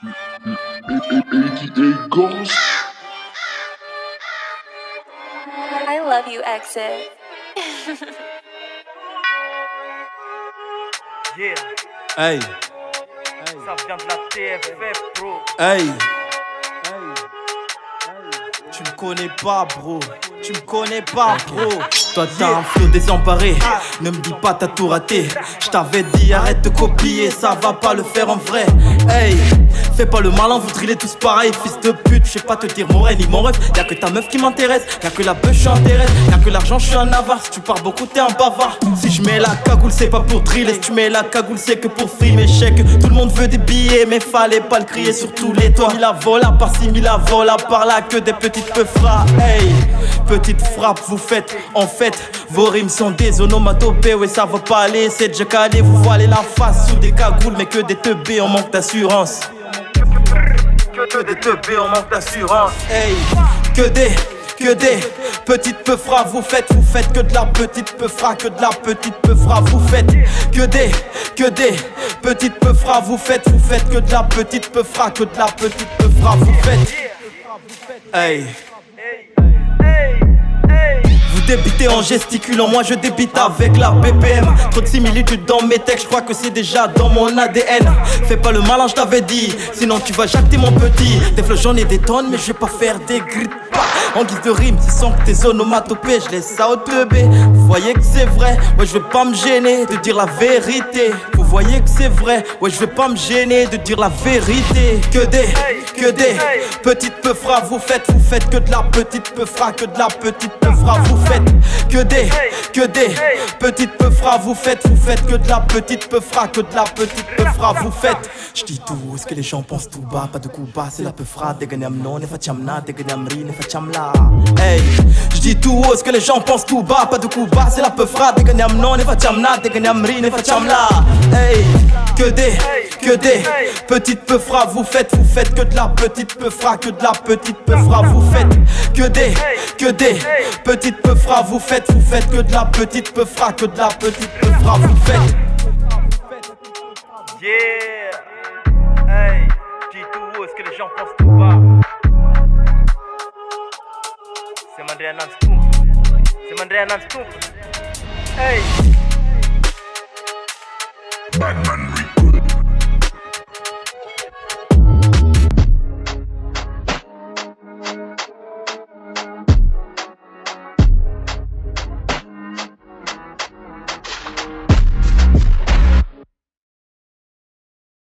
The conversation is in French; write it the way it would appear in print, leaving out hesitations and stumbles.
AKA Ghost. I love you, Exit. Yeah, Hey, ça vient de la TFF, bro. hey. Tu me connais pas, bro. Tu me connais pas, bro. Toi t'as un flow désemparé. Ne me dis pas t'as tout raté. Je t'avais dit arrête de copier, ça va pas le faire en vrai. Hey, fais pas le malin, vous drillez tous pareil, fils de pute. Je sais pas te dire mon rêve ni mon rêve. Y'a que ta meuf qui m'intéresse, y'a que la beuh, je suis intéresse. Y'a que l'argent, je suis un avare. Si tu parles beaucoup, t'es un bavard. Si je mets la cagoule, c'est pas pour driller. Si tu mets la cagoule, c'est que pour free mes chèques. Tout le monde veut des billets, mais fallait pas le crier sur tous les toits. Mis la vola par-ci, mis la vola par-là, que des petites peufras. Hey, petite frappe, vous faites en fait. Vos rimes sont des onomatopées, ouais ça va pas aller. C'est déjà calé, vous voilez la face sous des cagoules, mais que des teubés, on manque d'assurance. Que des teubés, on manque d'assurance. Hey, que des petites peufras, vous faites que de la petite peufra, que de la petite peufra, vous faites que des petites peufras, vous faites que de la petite peufra, que de la petite peufra, vous faites. Hey. Vous débitez en gesticulant, moi je débite avec la BPM. Trop de similitudes dans mes textes, je crois que c'est déjà dans mon ADN. Fais pas le malin, je t'avais dit, sinon tu vas jacter mon petit. Des flots j'en ai des tonnes, mais je vais pas faire des grippes. En guise de rime, c'est sans que tes onomatopées, je laisse ça au teubé. Vous voyez que c'est vrai, ouais je vais pas me gêner de dire la vérité. Vous voyez que c'est vrai, ouais je vais pas me gêner de dire la vérité. Que des petites peufras, vous faites que de la petite peufra, que de la petite peufra, vous faites que des petites peufras, vous faites que de la petite peufra, que de la petite peufra, vous faites. J'dis tout ce que les gens pensent tout bas, pas de coup bas, c'est la peufra. Deganyam non, ne facciamna, deganyam ri, ne facciamla. Hey, j'dis tout haut ce que les gens pensent tout bas, pas de coup bas, c'est la peufra. Deganyam non, ne facciamna, deganyam ri, ne facciamla. Hey, que des petites peufras, vous faites que de la petite peufra, que de la petite peufra, vous faites que des petites peufras, vous faites que de la petite peufra, que de la petite peufra, vous faites. Yeah, hey, dis tout haut ce que les gens pensent tout bas. C'est Mandrea non-scoop, c'est Mandrea non-scoop. Hey. Batman